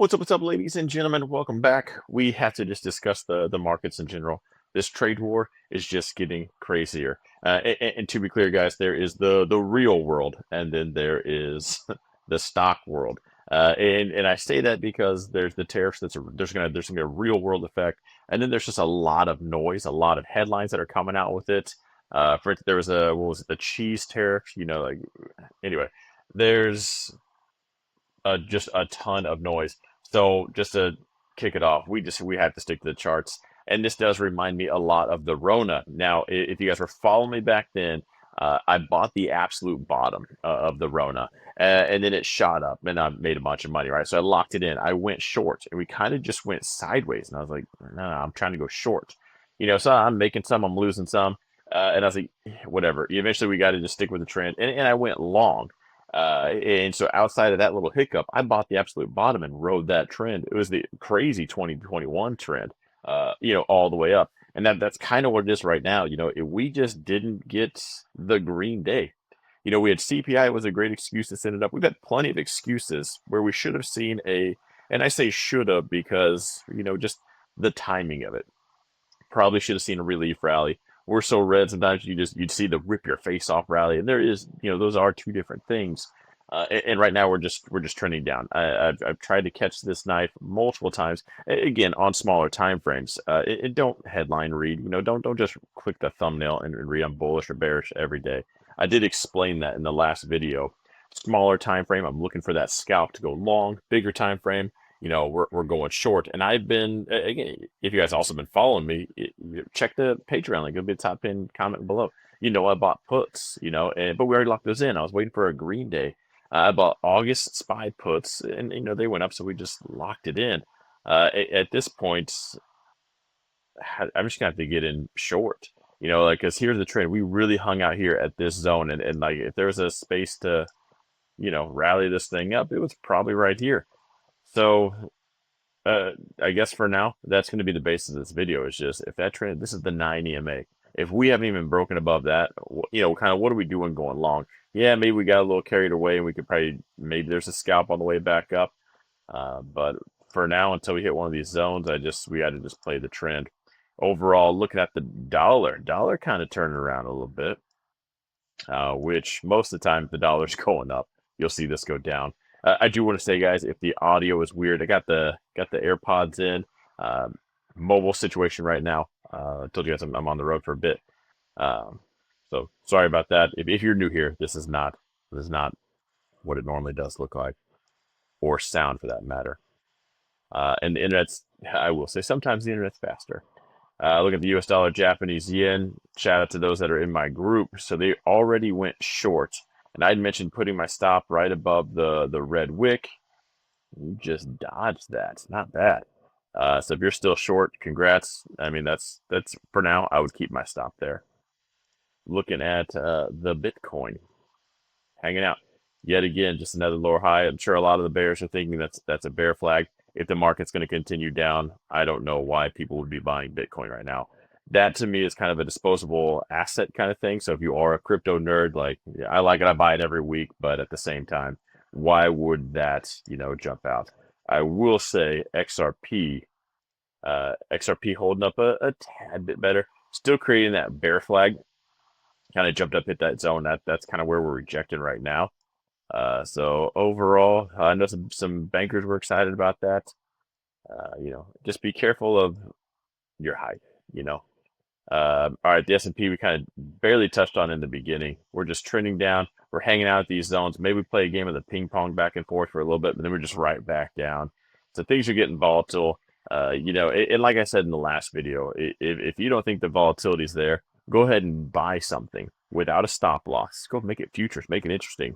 What's up, ladies and gentlemen? Welcome back. We have to just discuss the markets in general. This trade war is just getting crazier. And to be clear, guys, there is the real world, and then there is the stock world. And I say that because there's the tariffs. There's gonna be a real world effect, and then there's just a lot of noise, a lot of headlines that are coming out with it. For instance, there was a what was it, the cheese tariff? Anyway, there's just a ton of noise. So just to kick it off, we have to stick to the charts, and this does remind me a lot of the Rona. Now, if you guys were following me back then, I bought the absolute bottom of the Rona, and then it shot up, and I made a bunch of money, right? So I locked it in. I went short, and we kind of just went sideways, and I was like, no, I'm trying to go short, So I'm making some, I'm losing some, and I was like, whatever. Eventually, we got to just stick with the trend, and I went long. And so outside of that little hiccup, I bought the absolute bottom and rode that trend. It was the crazy 2021 trend, all the way up. And that's kind of what it is right now. If we just didn't get the green day. We had CPI was a great excuse to send it up. We've had plenty of excuses where we should have seen and I say should have because, just the timing of it. Probably should have seen a relief rally. We're so red sometimes you'd see the rip your face off rally, and there is those are two different things. And right now we're just trending down. I've tried to catch this knife multiple times. Again on smaller time frames. Don't headline read. Don't just click the thumbnail and read I'm bullish or bearish every day. I did explain that in the last video. Smaller time frame, I'm looking for that scalp to go long. Bigger time frame, we're going short. And I've been, again, if you guys also been following me, check the Patreon link. It'll be a top pin comment below. I bought puts, but we already locked those in. I was waiting for a green day. I bought August SPY puts, and they went up, so we just locked it in. At this point, I'm just gonna have to get in short. Because here's the trend. We really hung out here at this zone, and like if there was a space to, rally this thing up, it was probably right here. So I guess for now, that's going to be the basis of this video. Is just if that trend, this is the 9 EMA. If we haven't even broken above that, kind of what are we doing going long? Yeah, maybe we got a little carried away, and we could maybe there's a scalp on the way back up. But for now, until we hit one of these zones, we got to just play the trend. Overall, looking at the dollar kind of turning around a little bit, which most of the time if the dollar's going up, you'll see this go down. I do want to say, guys, if the audio is weird, I got the AirPods in. Mobile situation right now. I told you guys I'm on the road for a bit, um, so sorry about that. If you're new here, this is not what it normally does look like or sound for that matter. And the internet's, I will say, sometimes the internet's faster. Look at the US dollar, Japanese yen. Shout out to those that are in my group. So they already went short. And I'd mentioned putting my stop right above the red wick. You just dodged that. Not bad. So if you're still short, congrats. I mean, that's for now. I would keep my stop there. Looking at the Bitcoin, hanging out yet again, just another lower high. I'm sure a lot of the bears are thinking that's a bear flag. If the market's going to continue down, I don't know why people would be buying Bitcoin right now. That to me is kind of a disposable asset kind of thing. So if you are a crypto nerd, like yeah, I like it, I buy it every week, but at the same time, why would that, jump out? I will say XRP holding up a tad bit better, still creating that bear flag, kind of jumped up, hit that zone. That's kind of where we're rejecting right now. So overall, I know some bankers were excited about that. Just be careful of your height. You know. All right, the S&P we kind of barely touched on in the beginning. We're just trending down. We're hanging out at these zones. Maybe we play a game of the ping pong back and forth for a little bit, but then we're just right back down. So things are getting volatile. And like I said in the last video, if you don't think the volatility is there, go ahead and buy something without a stop loss. Go make it futures, make it interesting,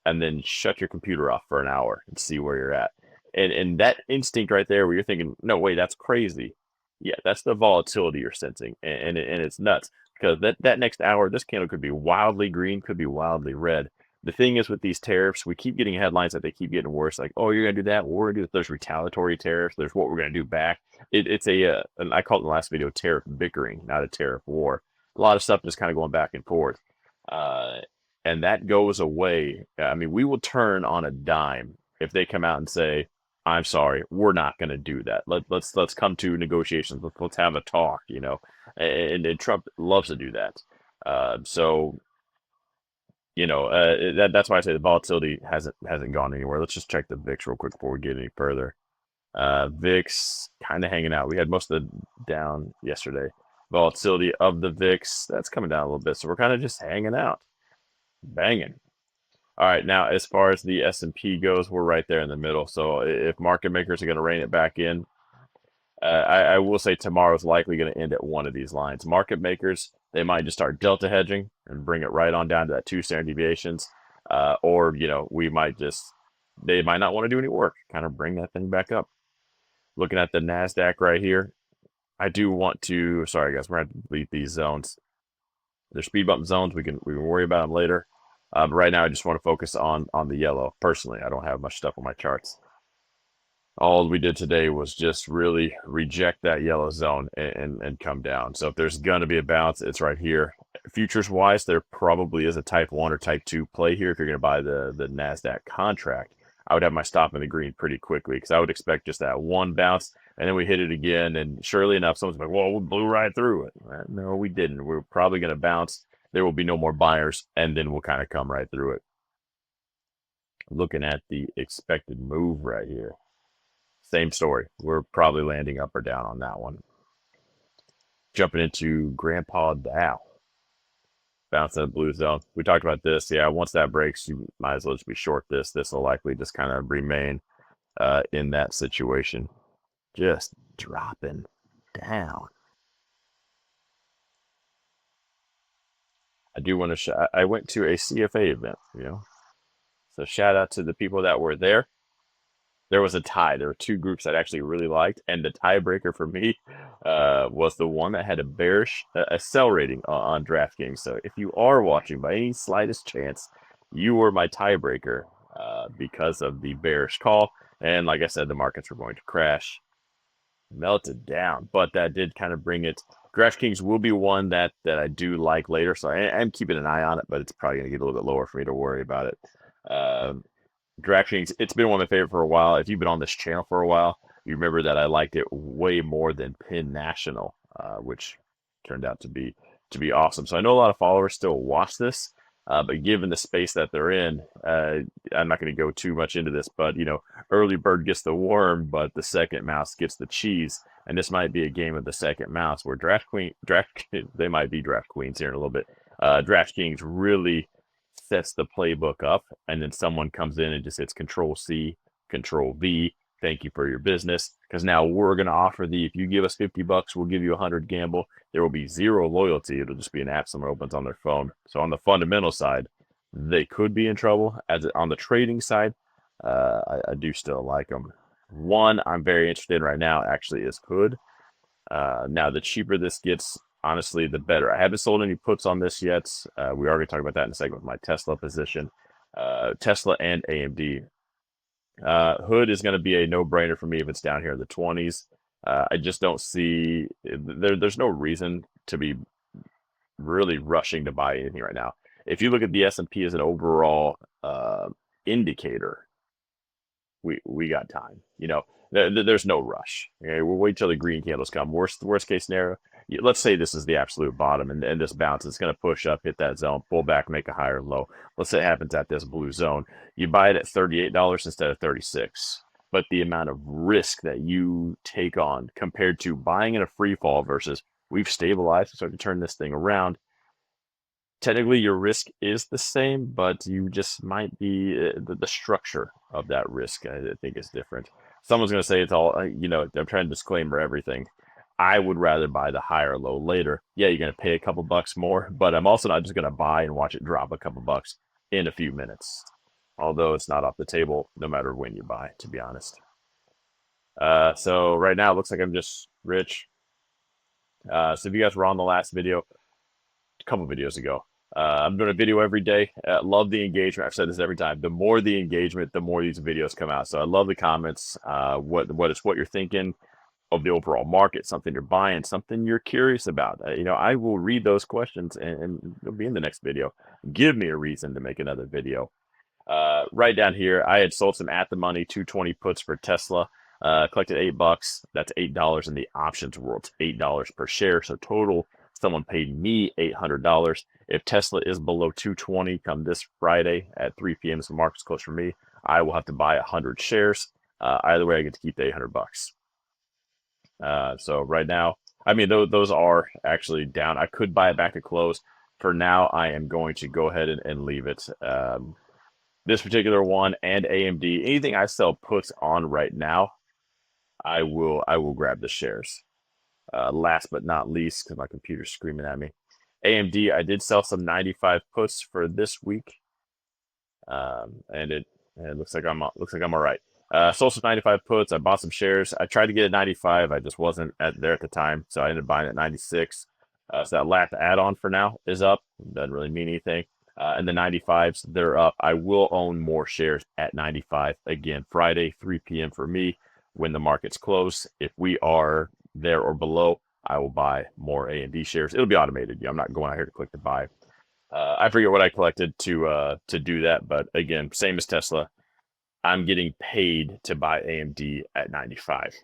and then shut your computer off for an hour and see where you're at. And that instinct right there, where you're thinking, no, wait, that's crazy. Yeah, that's the volatility you're sensing, and it's nuts because that next hour, this candle could be wildly green, could be wildly red. The thing is with these tariffs, we keep getting headlines that they keep getting worse. Like, oh, you're gonna do that. Well, we're gonna do this. There's retaliatory tariffs. There's what we're gonna do back. It's and I called it in the last video tariff bickering, not a tariff war. A lot of stuff just kind of going back and forth. Uh, and that goes away. I mean, we will turn on a dime if they come out and say, I'm sorry, we're not going to do that. Let's come to negotiations. Let's have a talk, you know. And Trump loves to do that. So you know, that's why I say the volatility hasn't gone anywhere. Let's just check the VIX real quick before we get any further. VIX kind of hanging out. We had most of the down yesterday. Volatility of the VIX, that's coming down a little bit. So we're kind of just hanging out, banging. All right, now as far as the S&P goes, we're right there in the middle. So if market makers are going to rein it back in, I will say tomorrow's likely going to end at one of these lines. Market makers, they might just start delta hedging and bring it right on down to that 2 standard deviations, or you know they might not want to do any work, kind of bring that thing back up. Looking at the Nasdaq right here, I do want to. Sorry guys, we're going to delete these zones. They're speed bump zones. We can worry about them later. But right now, I just want to focus on the yellow. Personally, I don't have much stuff on my charts. All we did today was just really reject that yellow zone and come down. So if there's going to be a bounce, it's right here. Futures wise, there probably is a type 1 or type 2 play here if you're going to buy the NASDAQ contract. I would have my stop in the green pretty quickly because I would expect just that one bounce and then we hit it again. And surely enough, someone's like, well, we blew right through it. No, we didn't. We're probably going to bounce. There will be no more buyers and then we'll kind of come right through it. Looking at the expected move right here. Same story. We're probably landing up or down on that one. Jumping into Grandpa Dow. Bouncing the blue zone. We talked about this. Yeah, once that breaks, you might as well just be short this. This will likely just kind of remain in that situation. Just dropping down. I do want to. I went to a CFA event, you know. So shout out to the people that were there. There was a tie. There were two groups that I actually really liked, and the tiebreaker for me was the one that had a bearish a sell rating on DraftKings. So if you are watching by any slightest chance, you were my tiebreaker because of the bearish call. And like I said, the markets were going to crash, melted down, but that did kind of bring it. DraftKings will be one that I do like later, so I am keeping an eye on it, but it's probably going to get a little bit lower for me to worry about it. DraftKings, it's been one of my favorite for a while. If you've been on this channel for a while, you remember that I liked it way more than Penn National, which turned out to be awesome. So I know a lot of followers still watch this, but given the space that they're in, I'm not going to go too much into this. But you know, early bird gets the worm, but the second mouse gets the cheese. And this might be a game of the second mouse where they might be draft queens here in a little bit. DraftKings really sets the playbook up, and then someone comes in and just hits Control C, Control V. Thank you for your business. Because now we're going to offer if you give us $50, we'll give you 100 gamble. There will be zero loyalty. It'll just be an app someone opens on their phone. So on the fundamental side, they could be in trouble. As on the trading side, I do still like them. One I'm very interested in right now actually is Hood. Now, the cheaper this gets, honestly, the better. I haven't sold any puts on this yet. We already talked about that in a second with my Tesla position. Tesla and AMD. Hood is going to be a no-brainer for me if it's down here in the 20s. I just don't see there's no reason to be really rushing to buy anything right now. If you look at the S&P as an overall indicator, we got time. You know, there's no rush. Okay, we'll wait till the green candles come. Worst case scenario, let's say this is the absolute bottom, and this bounce is going to push up, hit that zone, pull back, make a higher low. Let's say it happens at this blue zone. You buy it at $38 instead of 36. But the amount of risk that you take on compared to buying in a free fall versus we've stabilized and started to turn this thing around, technically your risk is the same, but you just might be the structure of that risk, I think, is different. Someone's going to say it's all, I'm trying to disclaimer everything. I would rather buy the higher low later. Yeah, you're going to pay a couple bucks more, but I'm also not just going to buy and watch it drop a couple bucks in a few minutes. Although it's not off the table no matter when you buy, to be honest. So right now it looks like I'm just rich. So if you guys were on the last video, a couple videos ago, I'm doing a video every day. Love the engagement. I've said this every time. The more the engagement, the more these videos come out. So I love the comments. What you're thinking of the overall market, something you're buying, something you're curious about. I will read those questions and it'll be in the next video. Give me a reason to make another video. Right down here, I had sold some at the money 220 puts for Tesla. Collected $8. That's $8 in the options world. It's $8 per share. So total, someone paid me $800. If Tesla is below 220 come this Friday at 3 p.m., so the market's close for me, I will have to buy 100 shares. Either way, I get to keep the $800. So right now, I mean, those are actually down. I could buy it back at close. For now, I am going to go ahead and leave it. This particular one and AMD, anything I sell puts on right now, I will grab the shares. Last but not least, because my computer's screaming at me, AMD, I did sell some 95 puts for this week, and it looks like I'm all right. Sold some 95 puts. I bought some shares. I tried to get at 95. I just wasn't there at the time, so I ended up buying at 96. So that last add-on for now is up. Doesn't really mean anything. And the 95s, they're up. I will own more shares at 95 again Friday, 3 p.m. for me when the market's close. If we are there or below, I will buy more AMD shares. It'll be automated. I'm not going out here to click to buy. I forget what I collected to do that, but again, same as Tesla, I'm getting paid to buy AMD at 95.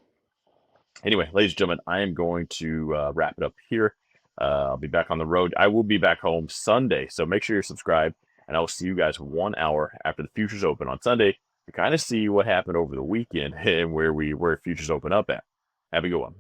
Anyway, ladies and gentlemen, I am going to wrap it up here. I'll be back on the road. I will be back home Sunday, so make sure you're subscribed, and I will see you guys 1 hour after the futures open on Sunday to kind of see what happened over the weekend and where futures open up at. Have a good one.